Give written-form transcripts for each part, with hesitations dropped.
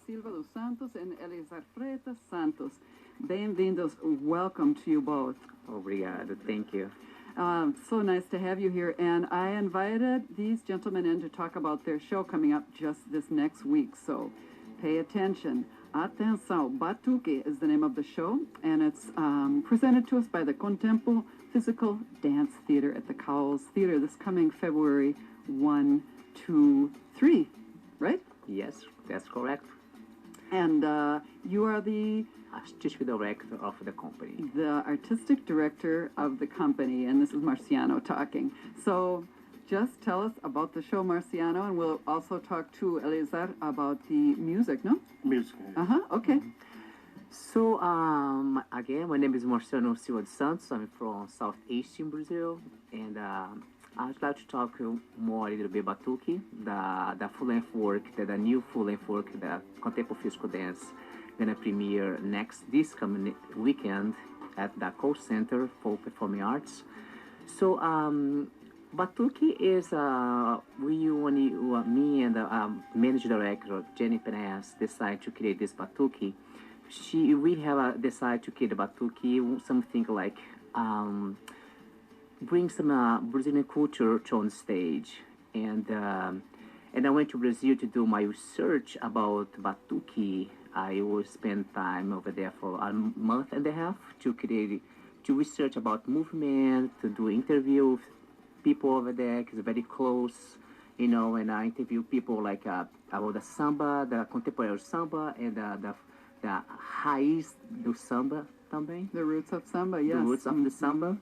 Silva dos Santos and Elizar Freitas Santos. Bem-vindos. Welcome to you both. Obrigado. Thank you. So nice to have you here. And I invited these gentlemen in to talk about their show coming up just this next week. So pay attention. Atenção. Batuque is the name of the show, and it's presented to us by the Contempo Physical Dance Theater at the Cowles Theater this coming February 1, 2, 3, right? Yes, that's correct. And you are the Artistic director of the company. The artistic director of the company, and this is Marciano talking. So just tell us about the show, Marciano, and we'll also talk to Elizar about the music, no? Music. Okay. So, again, my name is Marciano Silva dos Santos. I'm from Southeast in Brazil, and I'd like to talk more a little bit about Batuque, the full-length work, the new full-length work, the Contempo Physical Dance, gonna premiere this coming weekend at the Cowles Center for Performing Arts. So, Batuque is me and the manager director Jenny Perez decided to create this Batuque. We have decided to create a Batuque, something like bring some Brazilian culture to on stage, and I went to Brazil to do my research about Batuque. I will spend time over there for a month and a half to research about movement, to do interview with people over there, because it's very close, and I interview people like about the samba, the contemporary samba, and the raiz do samba também. The roots of samba, yes. The roots of the samba.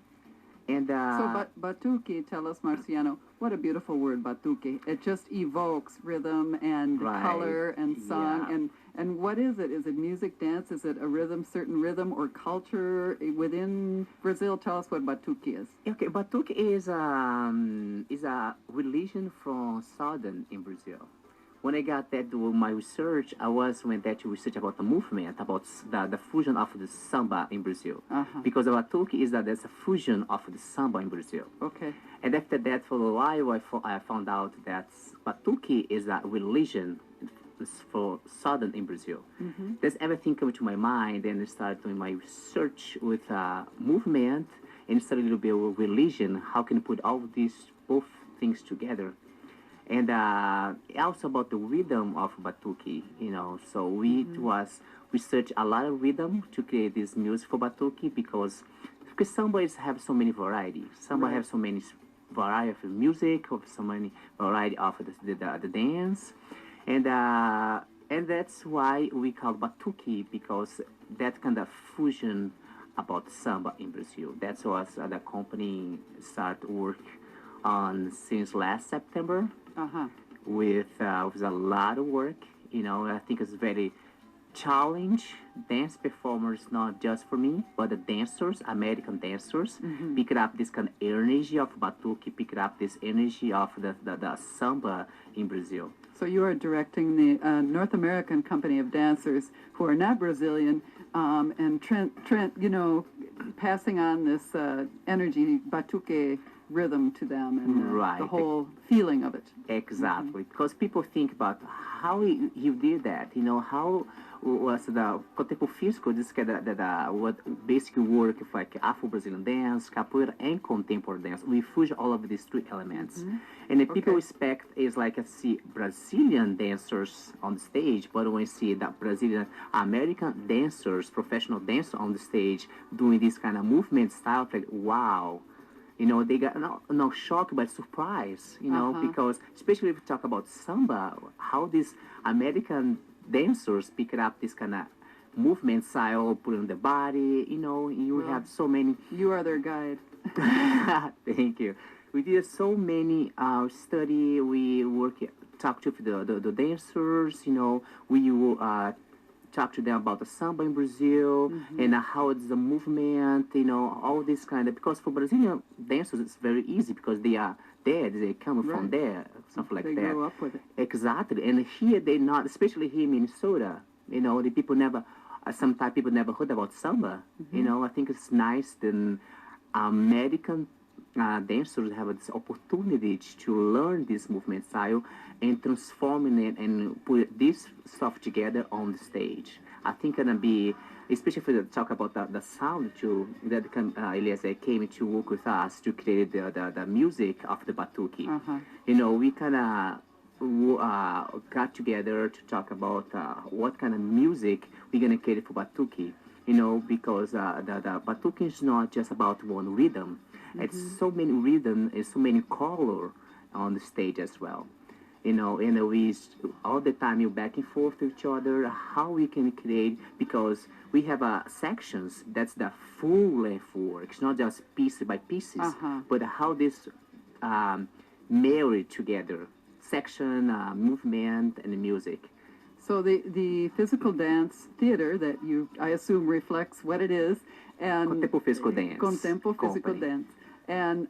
And so Batuque, tell us, Marciano, what a beautiful word, Batuque. It just evokes rhythm and color and song. Yeah. And what is it? Is it music, dance? Is it a rhythm, certain rhythm or culture within Brazil? Tell us what Batuque is. Okay, Batuque is a religion from southern in Brazil. When I got that to my research, I went there to research about the movement, about the fusion of the samba in Brazil. Because the Batuque is that there's a fusion of the samba in Brazil. Okay. And after that, for a while, I found out that Batuque is a religion for southern in Brazil. There's everything coming to my mind, and I started doing my research with movement and started a little bit with religion. How can you put all these both things together? And also about the rhythm of Batuque, So we research a lot of rhythm to create this music for Batuque because samba have so many varieties. Samba have so many variety of music, of so many variety of the dance, and that's why we call Batuque, because that kind of fusion about samba in Brazil. That's what the company started work on since last September. With a lot of work, I think it's very challenge dance performers, not just for me, but the dancers, American dancers, pick up this kind of energy of Batuque, pick up this energy of the samba in Brazil. So you are directing the North American company of dancers who are not Brazilian, and passing on this energy, Batuque rhythm to them, and the whole feeling of it. Exactly, because people think about how you did that. How was the Contempo Physical, this kind of what basically work with like Afro-Brazilian dance, capoeira, and contemporary dance. We fuse all of these three elements, and the people expect is like see Brazilian dancers on the stage, but when we see that Brazilian American dancers, professional dancers on the stage doing this kind of movement style, like wow. They got not shocked but surprised, because especially if we talk about samba, how these American dancers pick up this kind of movement style, put on the body, you have so many. You are their guide. Thank you. We did so many study, we talk to the dancers, we talk to them about the samba in Brazil and how it's the movement, all this kind of, because for Brazilian dancers it's very easy because they are there, they come from there, something like that. They grow up with it. Exactly, and here they not, especially here in Minnesota, the people never, sometimes people never heard about samba. I think it's nice that American dancers have this opportunity to learn this movement style and transforming it and put this stuff together on the stage. I think gonna be, especially if we talk about the sound too, that Eliezer came to work with us to create the music of the batuque. You know, we kind of got together to talk about what kind of music we're gonna create for batuque. You know, because the batuque is not just about one rhythm. It's so many rhythm and so many color on the stage as well. You know, and we all the time you back and forth with each other how we can create, because we have sections that's the full length work. It's not just piece by pieces, but how this marry together, section, movement, and music. So the physical dance theater that I assume reflects what it is, and Contempo physical dance. Contempo physical dance, and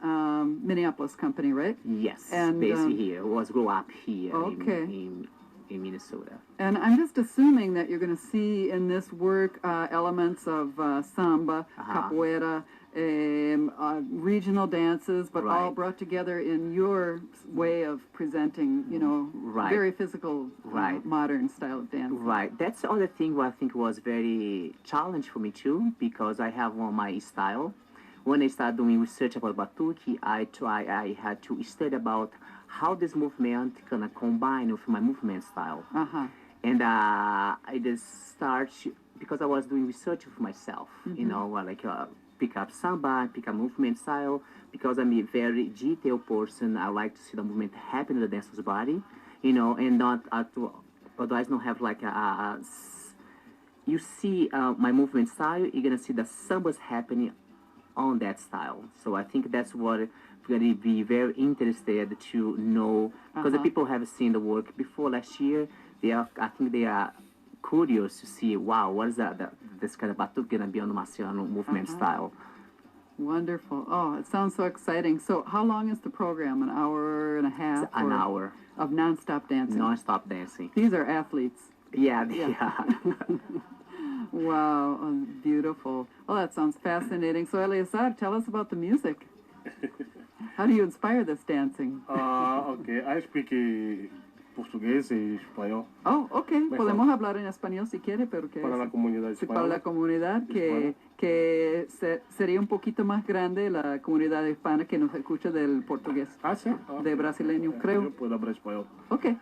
Minneapolis company, right? Yes, and based here. Was grew up here okay. in Minnesota. And I'm just assuming that you're going to see in this work elements of samba, capoeira, regional dances, but all brought together in your way of presenting, you know, very physical, modern style of dance. Right. That's the other thing what I think was very challenging for me too, because I have my style. When I started doing research about batuque, I had to study about how this movement can combine with my movement style. And I just start, because I was doing research for myself, you know, like pick up samba, pick up movement style, because I'm a very detailed person. I like to see the movement happen in the dancer's body, you know, and not otherwise not have like you see my movement style, you're gonna see the sambas happening on that style. So I think that's what we're going to be very interested to know, because the people have seen the work before last year. I think they are curious to see, wow, what is this kind of batuque going to be on the Marciano movement style. Wonderful. Oh, it sounds so exciting. So how long is the program? An hour and a half? It's an hour. Of non-stop dancing? Non-stop dancing. These are athletes. Yeah, they are. Wow, beautiful. Well, that sounds fascinating. So, Eleazar, tell us about the music. How do you inspire this dancing? Okay, I speak portugués y español. Oh, okay. Podemos hablar en español si quiere, pero que para la comunidad hispana. Para la comunidad que sería un poquito más grande la comunidad hispana que nos escucha del portugués. Sí. De brasileño, creo. Yo puedo hablar español. Okay.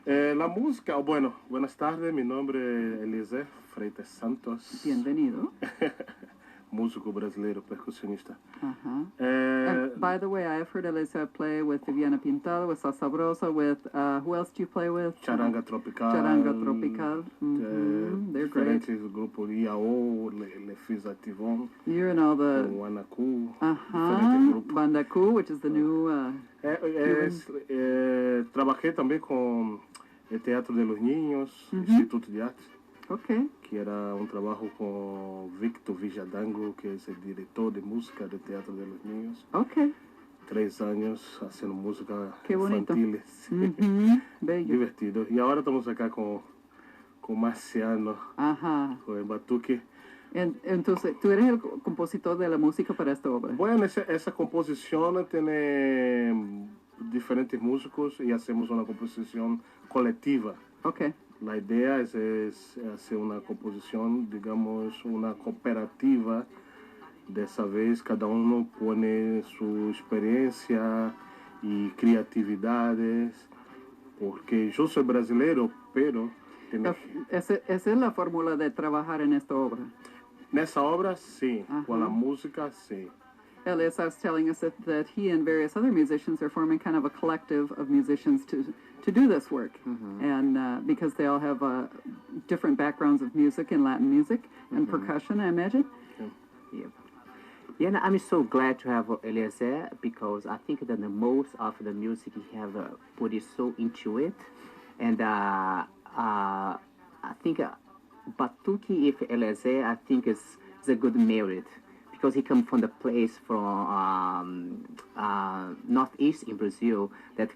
La música, bueno, buenas tardes, mi nombre es Eliezer Freitas Santos. Bienvenido. Músico brasileiro, percussionista. By the way, I've heard Eliezer play with Viviana Pintado, with Sa Sabrosa, with, who else do you play with? Charanga Tropical. Charanga Tropical. They're great. Diferentes grupos, IAO, Le Fils Ativon. You're in all the... Wanaku. Bandacu, which is the new... Trabajé también con el Teatro de los Niños, Instituto de Arte. Okay. Que era un trabajo con Victor Villadango, que es el director de música del Teatro de los Niños. Okay. 3 años haciendo música infantil. Bello. Divertido. Y ahora estamos acá con Marciano, con el batuque. Entonces, ¿tú eres el compositor de la música para esta obra? Bueno, esa composición tiene diferentes músicos y hacemos una composición colectiva. Okay. La idea es hacer una composición, digamos, una cooperativa. Dessa vez, cada uno pone su experiencia y creatividades, porque yo soy brasileiro, pero... Esa es la fórmula de trabajar en esta obra. Nessa obra, sí. Con la música, sí. Elias was telling us that he and various other musicians are forming kind of a collective of musicians to do this work. And because they all have different backgrounds of music and Latin music and percussion, I imagine. Yeah, and I'm so glad to have Eliezer, because I think that the most of the music he have put it so into it. And I think Batuque with Eliezer, I think is a good merit, because he comes from the place from northeast in Brazil, that's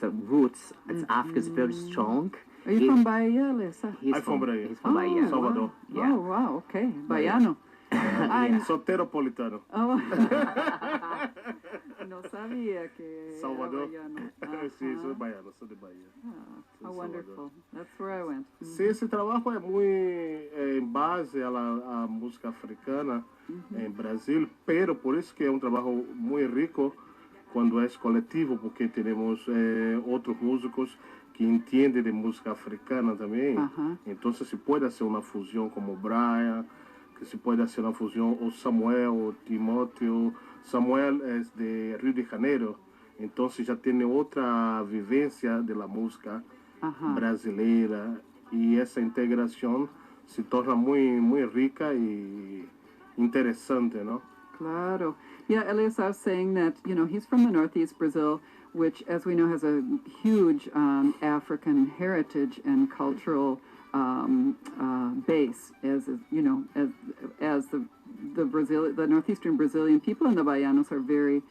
a roots. It's Africa is very strong. Are you from Bahia, Eliezer? I'm from Bahia. He's from Bahia. Salvador. Yeah. Oh, wow, okay. Baiano. Soteropolitano. Oh. No sabía que Salvador. era baiano. Sí, soy baiano, soy de Bahía. How wonderful. That's where I went. Sí, esse trabalho é muito em base à música africana em Brasil, pero por isso que é um trabalho muito rico quando é coletivo, porque temos outros músicos que entendem de música africana também. Então se pode fazer uma fusão como o Brian, que se pode fazer uma fusão o Samuel, o Timóteo. Samuel é de Rio de Janeiro, então já tem outra vivência da música brasileira e essa integração se torna muito rica e interessante, não? Claro. Yeah, Elias was saying that, he's from the Northeast Brazil, which, as we know, has a huge African heritage and cultural base, as the northeastern Brazilian people and the Baianos are very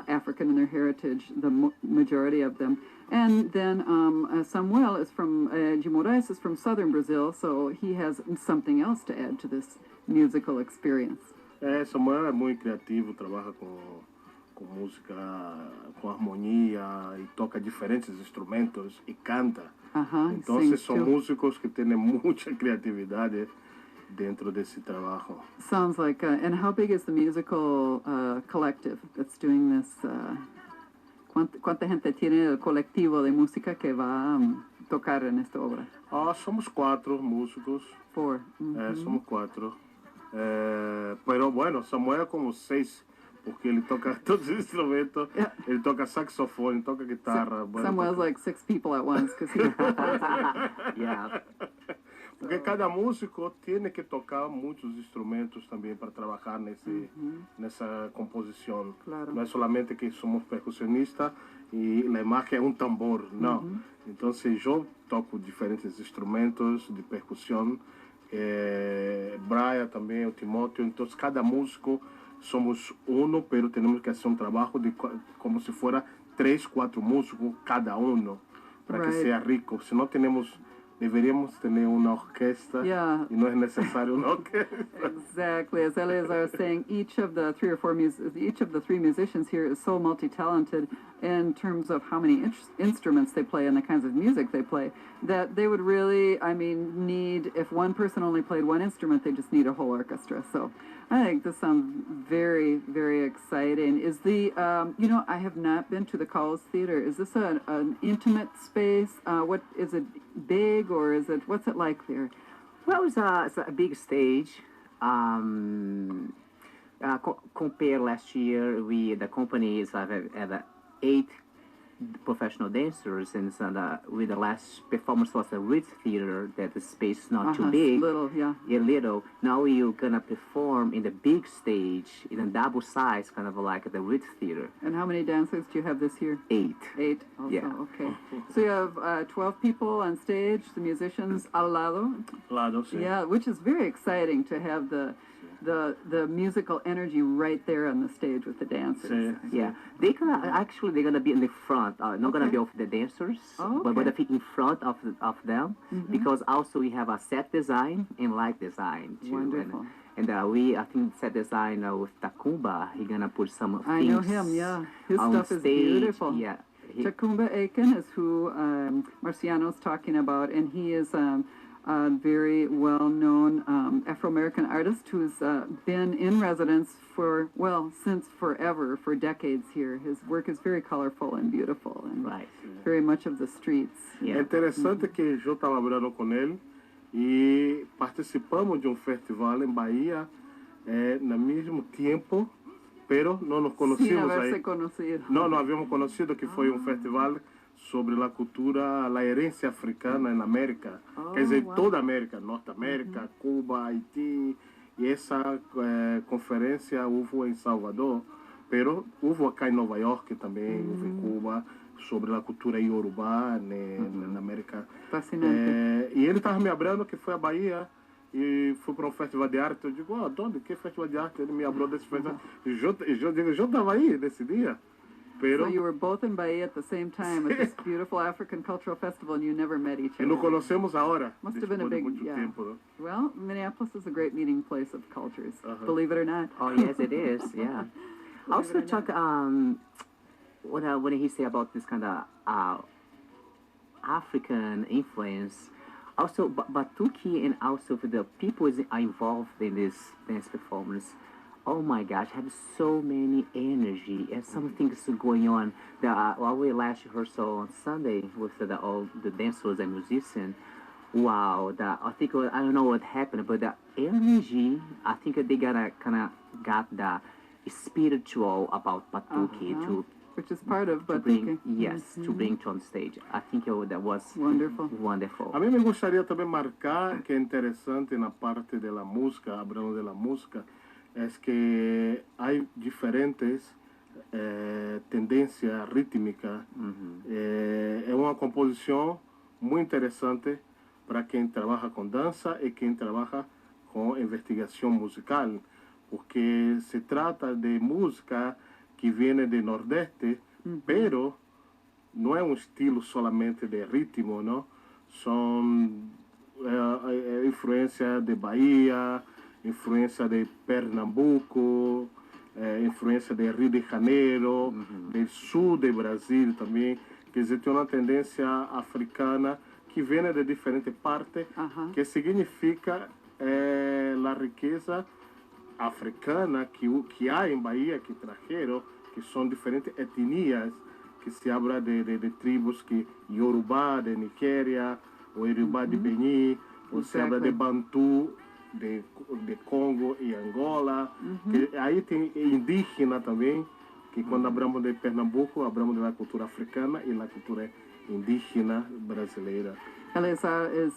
African in their heritage, the majority of them. And then Samuel is from, de Moraes is from southern Brazil, so he has something else to add to this musical experience. Samuel é muito criativo, trabalha com música, com harmonia e toca diferentes instrumentos e canta. Então, são músicos que têm muita criatividade dentro desse trabalho. Sounds like, and how big is the musical collective that's doing this? ¿Cuánta gente tiene el colectivo de música que va a tocar en esta obra? Somos 4 músicos. 4. Somos 4. Pero bueno, Samuel é como 6, porque ele toca todos os instrumentos. Ele toca saxofone, toca guitarra. Samuel's like 6 people at once. Yeah. Porque cada músico tem que tocar muitos instrumentos também para trabalhar nessa composição. Claro. Não é somente que somos percussionistas e a marca é um tambor, não. Então, se eu toco diferentes instrumentos de percussão, Brian também, o Timóteo, então cada músico somos mas temos que fazer um trabalho de como se fosse 3, 4 músicos cada para que seja rico. Se não deveríamos ter uma orquestra e não é necessário uma orquestra. Exactly, as Eleazar was saying, each of the 3 musicians here is so multi-talented in terms of how many instruments they play and the kinds of music they play, that they would really, need, if one person only played one instrument, they just need a whole orchestra. So I think this sounds very, very exciting. Is the, I have not been to the Cowles Theater. Is this an intimate space? What is it, big, or what's it like there? Well, it's a big stage. Compare last year, the company had 8 professional dancers, and with the last performance was a Ritz Theater, that the space is not too big. Little, yeah. Yeah, little. Now you're gonna perform in the big stage in a double size, kind of like the Ritz Theater. And how many dancers do you have this year? 8. 8 also, yeah. Okay. So you have 12 people on stage, the musicians al lado. Lado, sí. Yeah, which is very exciting to have the musical energy right there on the stage with the dancers. Sí. Yeah, they're gonna be in the front, not gonna be of the dancers, but gonna be in front of them, because also we have a set design and light design too. Wonderful. And I think set design with Takumba, he's gonna put some things. I know him, yeah. His stuff stage. Is beautiful. Yeah. Takumba Aiken is who Marciano's talking about, and he is a very well-known Afro-American artist who's been in residence since forever, for decades here. His work is very colorful and beautiful, and very much of the streets. Yeah. É interessante que eu estava trabalhando com ele e participamos de festival em Bahia no mesmo tempo, pero não nos conhecíamos aí. Não havíamos conhecido, que foi festival sobre a cultura, a herança africana na América. Quer dizer, toda a América, Norte América, Cuba, Haiti. E essa conferência houve em Salvador, pero houve aqui em Nova York também, houve em Cuba, sobre a cultura iorubá na América. Fascinante. E ele estava me abrindo que foi a Bahia e fui para festival de arte. Eu digo, onde? Que festival de arte? Ele me abriu desse festival. Eu digo, eu estava aí nesse dia. Pero So you were both in Bahia at the same time at this beautiful African Cultural Festival, and you never met each y other. nos conocemos ahora, Must have been a después de big, mucho yeah. tiempo, ¿no? Well, Minneapolis is a great meeting place of cultures, Uh-huh. believe it or not. Oh yes, it is. Yeah. Believe it Also or talk not. when he say about this kind of African influence. Also, Batuki and also the people are involved in this dance performance. Oh my gosh, have so many energy and some things going on. While we last rehearsal on Sunday with all the dancers and musicians. Wow, I think I don't know what happened, but the energy. I think they got the spiritual about Batuki to which is part of to Batuque. bring to bring to on stage. I think that was Wonderful. wonderful. A mí me gustaría también marcar que interesante en la parte de la música, hablando de la música, es que hay diferentes tendencias rítmicas. Es una composición muy interesante para quien trabaja con danza y quien trabaja con investigación musical, porque se trata de música que viene del nordeste, pero no es un estilo solamente de ritmo, ¿no? Son influencia de Bahía, influencia de Pernambuco, influencia de Rio de Janeiro, del sur de Brasil también, que existe una tendencia africana que viene de diferentes partes, que significa la riqueza africana que hay en Bahía, que trajeron, que son diferentes etnias, que se habla de tribus que Yorubá de Nigeria, o Yorubá de Benín, o se habla de Bantu de Congo y Angola, que ahí tem indígena también, que cuando hablamos de Pernambuco, hablamos de la cultura africana y la cultura indígena brasileira. Eleazar is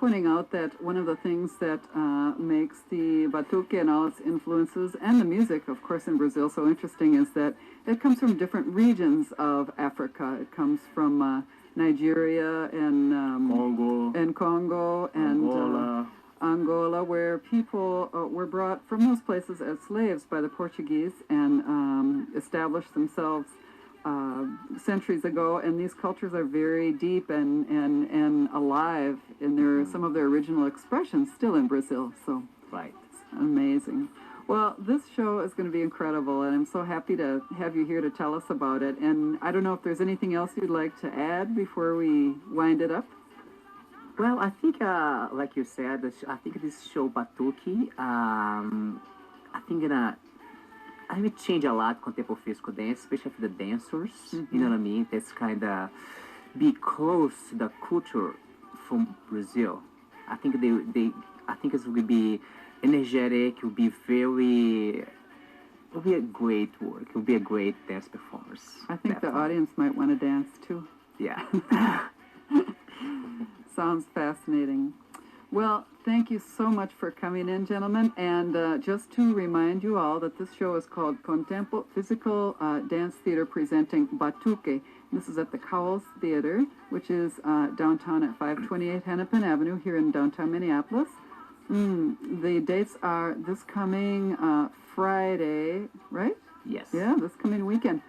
pointing out that one of the things that makes the batuque and all its influences, and the music, of course, in Brazil so interesting, is that it comes from different regions of Africa. It comes from Nigeria and Congo and Angola, where people were brought from those places as slaves by the Portuguese and established themselves centuries ago, and these cultures are very deep and alive in some of their original expressions still in Brazil. So Right. it's amazing. Well, this show is going to be incredible, and I'm so happy to have you here to tell us about it. And I don't know if there's anything else you'd like to add before we wind it up. Well, I think, like you said, I think this show Batuque, I think I will change a lot Contempo physical dance, especially for the dancers. You know what I mean? That's kind of be close to the culture from Brazil. I think I think it will be energetic. It will be it will be a great work. It will be a great dance performance. I think the definitely. audience might want to dance too. Yeah. Sounds fascinating. Well, thank you so much for coming in, gentlemen. And just to remind you all that this show is called Contempo Physical Dance Theater presenting Batuque. This is at the Cowles Theater, which is downtown at 528 Hennepin Avenue here in downtown Minneapolis. The dates are this coming Friday, right? Yes. Yeah, this coming weekend.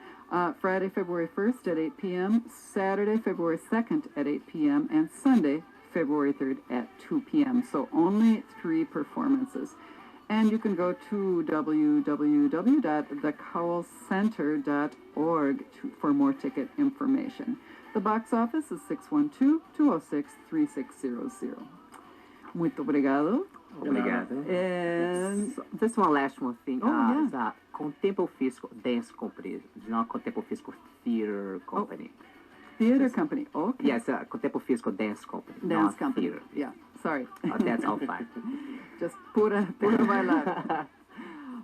Friday, February 1st at 8 p.m., Saturday, February 2nd at 8 p.m., and Sunday, February 3rd at 2 p.m. So only 3 performances. And you can go to www.thecowlescenter.org for more ticket information. The box office is 612-206-3600. Muito obrigado. Obrigado. And Just one last thing. yeah. It's a Contempo Physical Dance Company, not Contempo Physical Theater Company. theater company. Okay. Yes, a Contempo Physical Dance Company. Dance not company. Theater. Yeah. Sorry. That's all fine. Just pura bailar.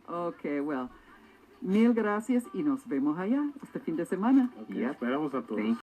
Okay, well. Mil gracias y nos vemos allá este fin de semana. Okay, Yep. esperamos a todos. Thank